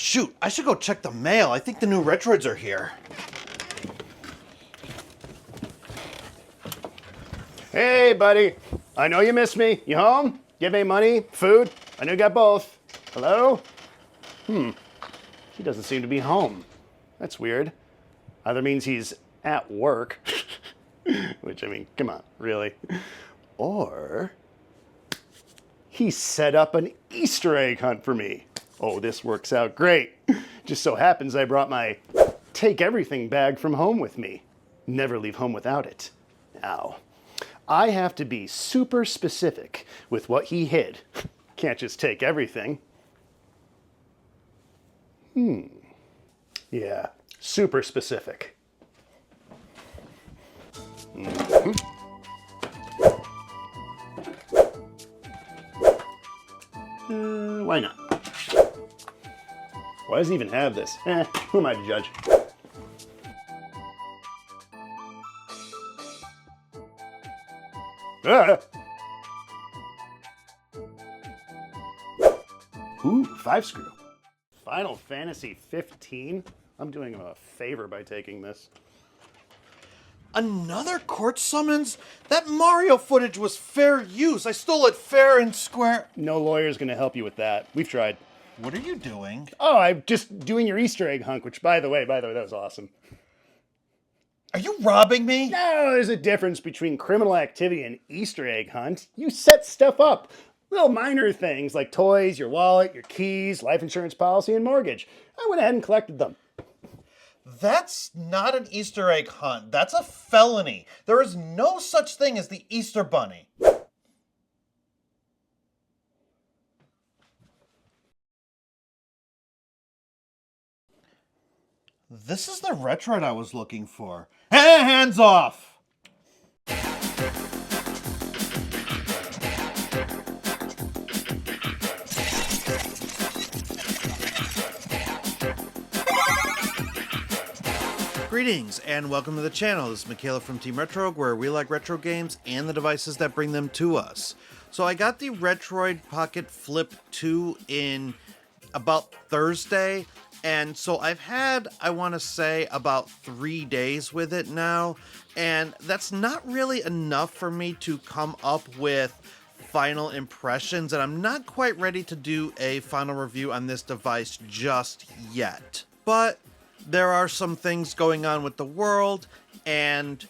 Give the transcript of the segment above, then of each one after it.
Shoot, I should go check the mail. I think the new Retroids are here. Hey, buddy. I know you miss me. You home? Give me money? Food? I know you got both. Hello? He doesn't seem to be home. That's weird. Either means he's at work, which, I mean, come on, really? Or he set up an Easter egg hunt for me. Oh, this works out great. Just so happens I brought my take everything bag from home with me. Never leave home without it. Now, I have to be super specific with what he hid. Can't just take everything. Yeah, super specific. Why not? Why does he even have this? Who am I to judge? Ooh, 5-screw. Final Fantasy 15? I'm doing him a favor by taking this. Another court summons? That Mario footage was fair use. I stole it fair and square. No lawyer's gonna help you with that. We've tried. What are you doing? Oh, I'm just doing your Easter egg hunt, which by the way, that was awesome. Are you robbing me? No, there's a difference between criminal activity and Easter egg hunt. You set stuff up. Little minor things like toys, your wallet, your keys, life insurance policy, and mortgage. I went ahead and collected them. That's not an Easter egg hunt. That's a felony. There is no such thing as the Easter Bunny. This is the Retroid I was looking for. Hands off! Greetings and welcome to the channel. This is Mikhailov from Team Retro, where we like retro games and the devices that bring them to us. So I got the Retroid Pocket Flip 2 in about Thursday, and so I've had, I want to say, about 3 days with it now, and that's not really enough for me to come up with final impressions, and I'm not quite ready to do a final review on this device just yet. But there are some things going on with the world, and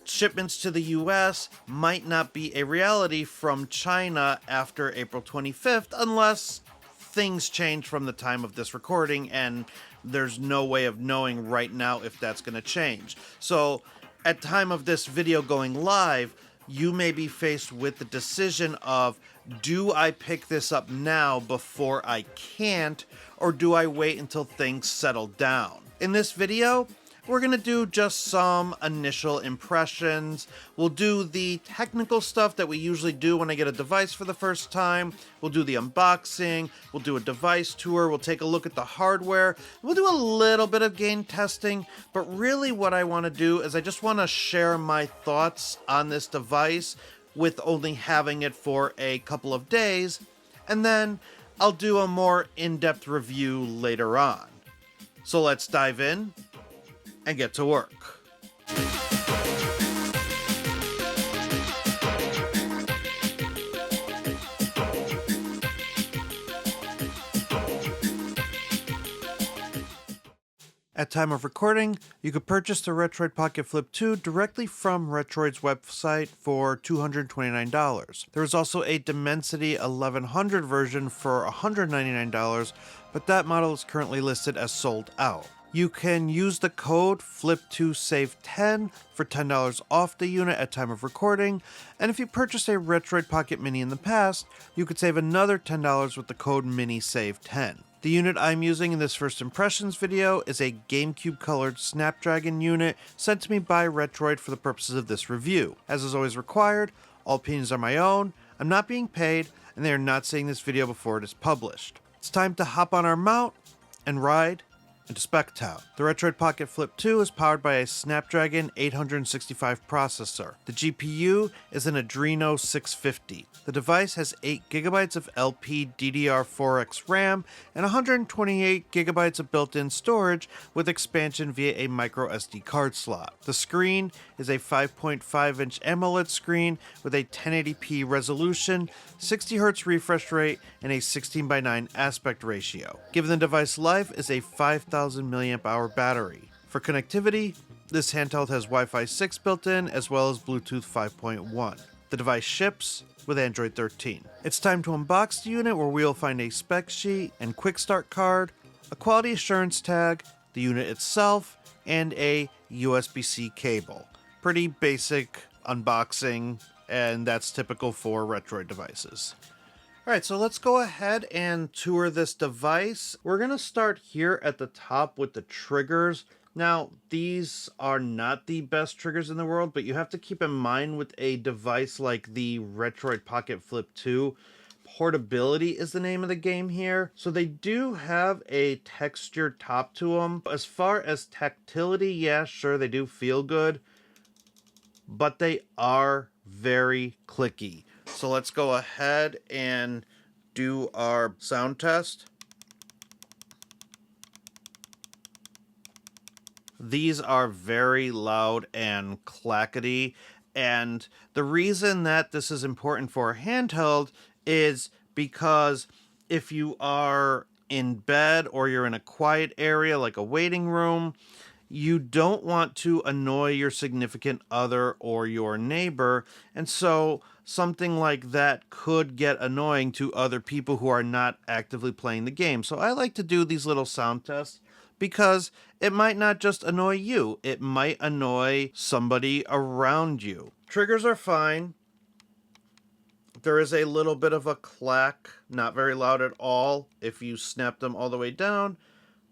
shipments to the US might not be a reality from China after April 25th unless things change from the time of this recording, and there's no way of knowing right now if that's going to change. So at time of this video going live, you may be faced with the decision of, do I pick this up now before I can't, or do I wait until things settle down? In this video, we're going to do just some initial impressions. We'll do the technical stuff that we usually do when I get a device for the first time. We'll do the unboxing. We'll do a device tour. We'll take a look at the hardware. We'll do a little bit of game testing. But really what I want to do is I just want to share my thoughts on this device with only having it for a couple of days. And then I'll do a more in-depth review later on. So let's dive in and get to work. At time of recording, you could purchase the Retroid Pocket Flip 2 directly from Retroid's website for $229. There is also a Dimensity 1100 version for $199, but that model is currently listed as sold out. You can use the code FLIP2SAVE10 for $10 off the unit at time of recording, and if you purchased a Retroid Pocket Mini in the past, you could save another $10 with the code MINISAVE10. The unit I'm using in this first impressions video is a GameCube colored Snapdragon unit sent to me by Retroid for the purposes of this review. As is always required, all opinions are my own, I'm not being paid, and they are not seeing this video before it is published. It's time to hop on our mount and ride Into spec tout. The Retroid Pocket Flip 2 is powered by a Snapdragon 865 processor. The GPU is an Adreno 650. The device has 8GB of LPDDR4X RAM and 128GB of built-in storage with expansion via a microSD card slot. The screen is a 5.5-inch AMOLED screen with a 1080p resolution, 60Hz refresh rate, and a 16:9 aspect ratio. Given the device life is a 5,000 mAh battery. For connectivity, this handheld has Wi-Fi 6 built in as well as Bluetooth 5.1. The device ships with Android 13. It's time to unbox the unit, where we'll find a spec sheet and quick start card, a quality assurance tag, the unit itself, and a USB-C cable. Pretty basic unboxing, and that's typical for Retroid devices. Alright, so let's go ahead and tour this device. We're going to start here at the top with the triggers. Now, these are not the best triggers in the world, but you have to keep in mind with a device like the Retroid Pocket Flip 2, portability is the name of the game here. So they do have a textured top to them. As far as tactility, yeah, sure, they do feel good, but they are very clicky. So let's go ahead and do our sound test. These are very loud and clackety, and the reason that this is important for a handheld is because if you are in bed or you're in a quiet area like a waiting room, you don't want to annoy your significant other or your neighbor, and so something like that could get annoying to other people who are not actively playing the game. So I like to do these little sound tests because it might not just annoy you, it might annoy somebody around you. Triggers are fine. There is a little bit of a clack, not very loud at all if you snap them all the way down,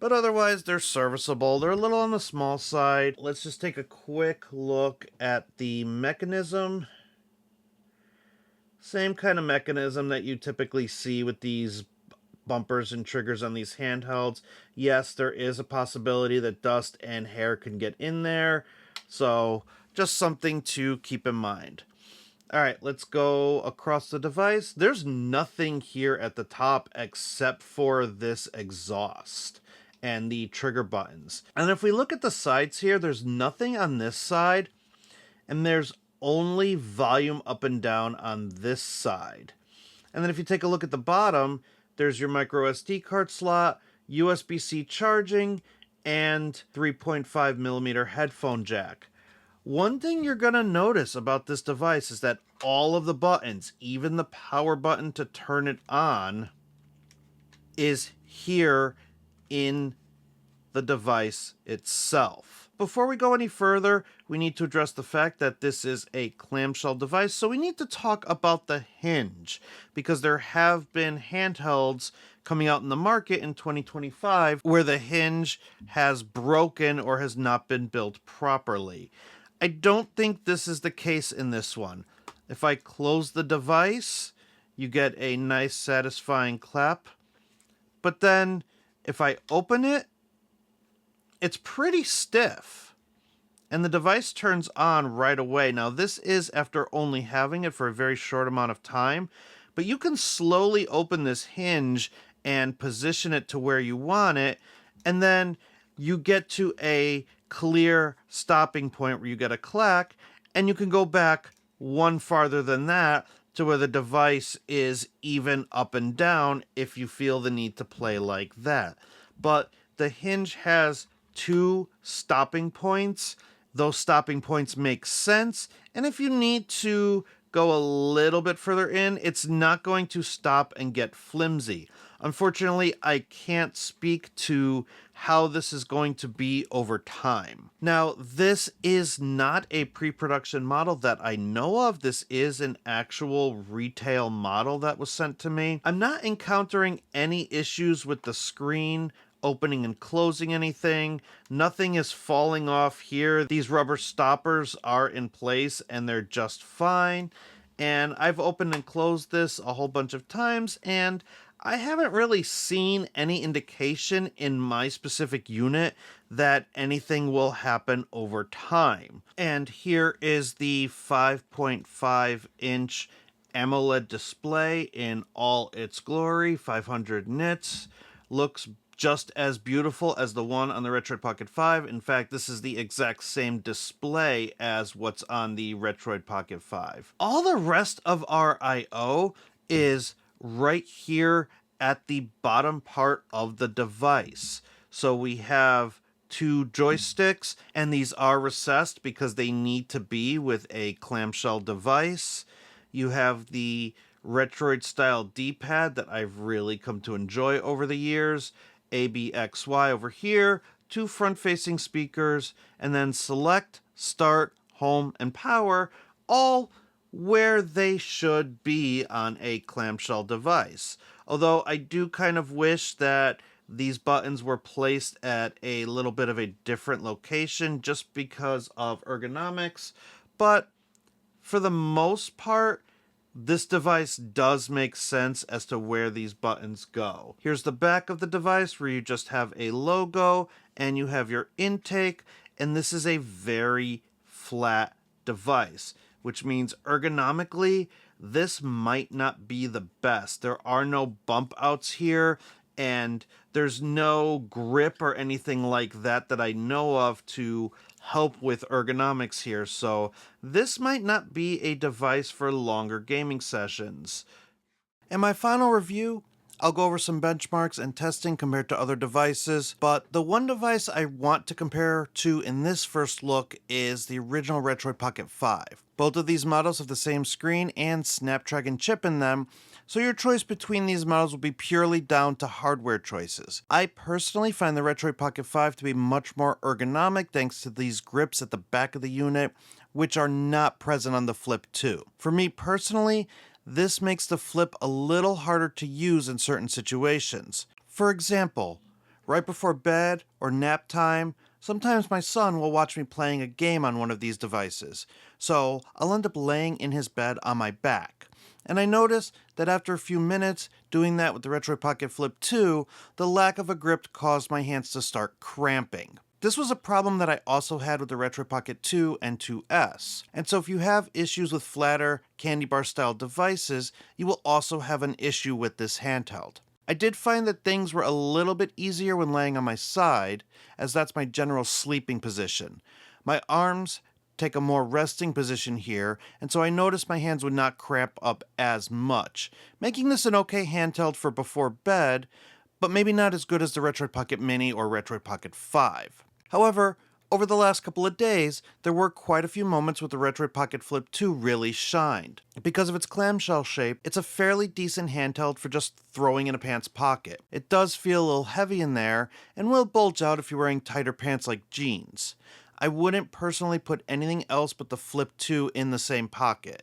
but otherwise they're serviceable. They're a little on the small side. Let's just take a quick look at the mechanism. Same kind of mechanism that you typically see with these bumpers and triggers on these handhelds. Yes, there is a possibility that dust and hair can get in there, so just something to keep in mind. All right, let's go across the device. There's nothing here at the top except for this exhaust and the trigger buttons. And if we look at the sides here, there's nothing on this side, and there's only volume up and down on this side. And then if you take a look at the bottom, there's your micro SD card slot, USB-C charging, and 3.5mm headphone jack. One thing you're going to notice about this device is that all of the buttons, even the power button to turn it on, is here in the device itself. Before we go any further, we need to address the fact that this is a clamshell device, so we need to talk about the hinge, because there have been handhelds coming out in the market in 2025 where the hinge has broken or has not been built properly. I don't think this is the case in this one. If I close the device, you get a nice satisfying clap, but then if I open it, it's pretty stiff, and the device turns on right away. Now, this is after only having it for a very short amount of time, but you can slowly open this hinge and position it to where you want it, and then you get to a clear stopping point where you get a clack, and you can go back one farther than that to where the device is even up and down if you feel the need to play like that. But the hinge has two stopping points. Those stopping points make sense, and if you need to go a little bit further in, it's not going to stop and get flimsy. Unfortunately, I can't speak to how this is going to be over time. Now, this is not a pre-production model that I know of. This is an actual retail model that was sent to me. I'm not encountering any issues with the screen opening and closing anything. Nothing is falling off here. These rubber stoppers are in place and they're just fine. And I've opened and closed this a whole bunch of times, and I haven't really seen any indication in my specific unit that anything will happen over time. And here is the 5.5-inch AMOLED display in all its glory, 500 nits. Looks just as beautiful as the one on the Retroid Pocket 5. In fact, this is the exact same display as what's on the Retroid Pocket 5. All the rest of our I/O is right here at the bottom part of the device. So we have two joysticks, and these are recessed because they need to be with a clamshell device. You have the Retroid style D-pad that I've really come to enjoy over the years. ABXY over here, two front-facing speakers, and then select, start, home, and power, all where they should be on a clamshell device. Although I do kind of wish that these buttons were placed at a little bit of a different location just because of ergonomics, but for the most part, this device does make sense as to where these buttons go. Here's the back of the device where you just have a logo and you have your intake, and this is a very flat device, which means ergonomically, this might not be the best. There are no bump outs here, and there's no grip or anything like that that I know of to help with ergonomics here, so this might not be a device for longer gaming sessions. In my final review, I'll go over some benchmarks and testing compared to other devices, but the one device I want to compare to in this first look is the original Retroid Pocket 5. Both of these models have the same screen and Snapdragon chip in them, so your choice between these models will be purely down to hardware choices. I personally find the Retroid Pocket 5 to be much more ergonomic thanks to these grips at the back of the unit, which are not present on the Flip 2. For me personally, this makes the Flip a little harder to use in certain situations. For example, right before bed or nap time, sometimes my son will watch me playing a game on one of these devices, so I'll end up laying in his bed on my back. And I notice that after a few minutes doing that with the Retroid Pocket Flip 2, the lack of a grip caused my hands to start cramping. This was a problem that I also had with the Retroid Pocket 2 and 2S. And so if you have issues with flatter, candy bar style devices, you will also have an issue with this handheld. I did find that things were a little bit easier when laying on my side, as that's my general sleeping position. My arms take a more resting position here, and so I noticed my hands would not cramp up as much, making this an okay handheld for before bed, but maybe not as good as the Retroid Pocket Mini or Retroid Pocket 5. However, over the last couple of days, there were quite a few moments where the Retroid Pocket Flip 2 really shined. Because of its clamshell shape, it's a fairly decent handheld for just throwing in a pants pocket. It does feel a little heavy in there, and will bulge out if you're wearing tighter pants like jeans. I wouldn't personally put anything else but the Flip 2 in the same pocket.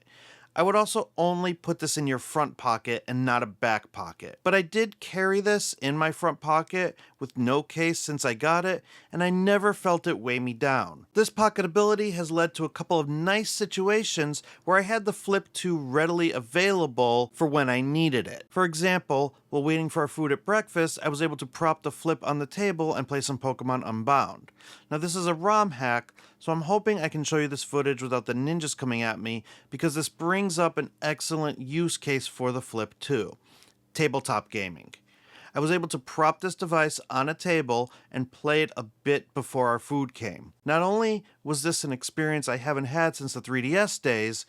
I would also only put this in your front pocket and not a back pocket. But I did carry this in my front pocket with no case since I got it, and I never felt it weigh me down. This Pocketability has led to a couple of nice situations where I had the Flip 2 readily available for when I needed it. For example, while waiting for our food at breakfast, I was able to prop the Flip on the table and play some Pokemon Unbound. Now this is a ROM hack, so I'm hoping I can show you this footage without the ninjas coming at me, because this brings up an excellent use case for the Flip 2. Tabletop gaming. I was able to prop this device on a table and play it a bit before our food came. Not only was this an experience I haven't had since the 3DS days,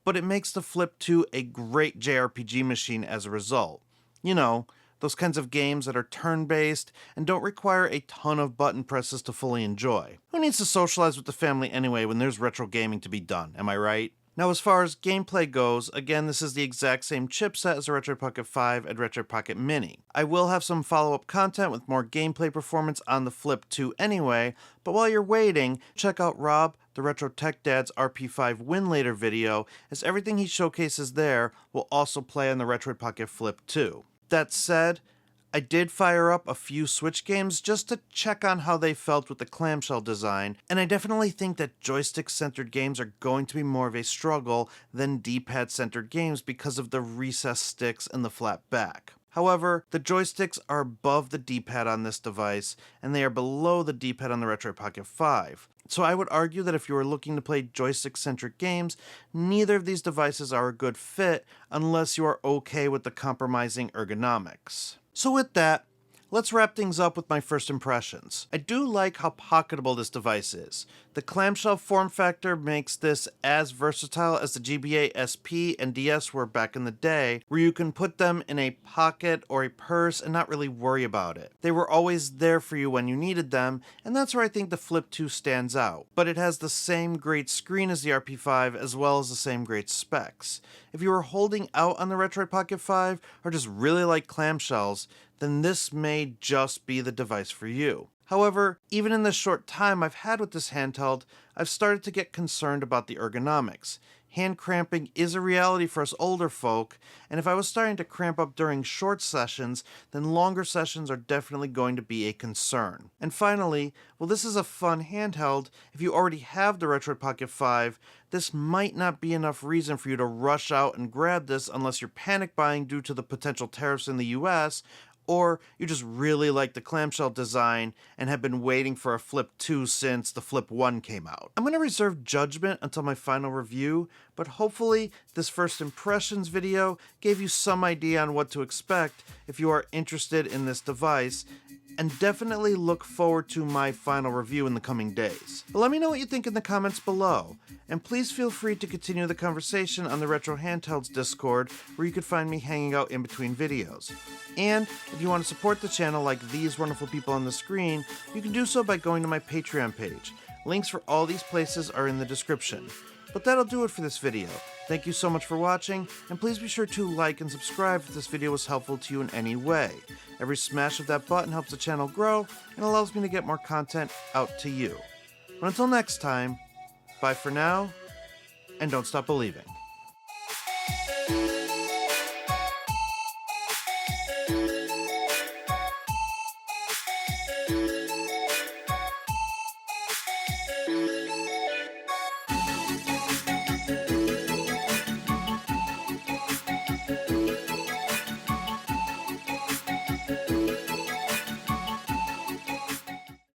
but it makes the Flip 2 a great JRPG machine as a result. You know, those kinds of games that are turn-based and don't require a ton of button presses to fully enjoy. Who needs to socialize with the family anyway when there's retro gaming to be done, am I right? Now as far as gameplay goes, again this is the exact same chipset as the Retroid Pocket 5 and Retroid Pocket Mini. I will have some follow-up content with more gameplay performance on the Flip 2 anyway, but while you're waiting, check out Rob, the Retro Tech Dad's RP5 Win Later video, as everything he showcases there will also play on the Retroid Pocket Flip 2. That said, I did fire up a few Switch games just to check on how they felt with the clamshell design, and I definitely think that joystick-centered games are going to be more of a struggle than D-pad-centered games because of the recessed sticks and the flat back. However, the joysticks are above the D-pad on this device, and they are below the D-pad on the Retroid Pocket 5. So I would argue that if you are looking to play joystick-centric games, neither of these devices are a good fit unless you are okay with the compromising ergonomics. So with that, let's wrap things up with my first impressions. I do like how pocketable this device is. The clamshell form factor makes this as versatile as the GBA SP and DS were back in the day, where you can put them in a pocket or a purse and not really worry about it. They were always there for you when you needed them, and that's where I think the Flip 2 stands out. But it has the same great screen as the RP5 as well as the same great specs. If you were holding out on the Retroid Pocket 5 or just really like clamshells, then this may just be the device for you. However, even in the short time I've had with this handheld, I've started to get concerned about the ergonomics. Hand cramping is a reality for us older folk, and if I was starting to cramp up during short sessions, then longer sessions are definitely going to be a concern. And finally, while this is a fun handheld, if you already have the Retroid Pocket 5, this might not be enough reason for you to rush out and grab this unless you're panic buying due to the potential tariffs in the US, or you just really like the clamshell design and have been waiting for a Flip 2 since the Flip 1 came out. I'm going to reserve judgment until my final review, but hopefully this first impressions video gave you some idea on what to expect if you are interested in this device, and definitely look forward to my final review in the coming days. But let me know what you think in the comments below, and please feel free to continue the conversation on the Retro Handhelds Discord, where you could find me hanging out in between videos. And if you want to support the channel like these wonderful people on the screen, you can do so by going to my Patreon page. Links for all these places are in the description. But that'll do it for this video. Thank you so much for watching, and please be sure to like and subscribe if this video was helpful to you in any way. Every smash of that button helps the channel grow and allows me to get more content out to you. But until next time, bye for now, and don't stop believing.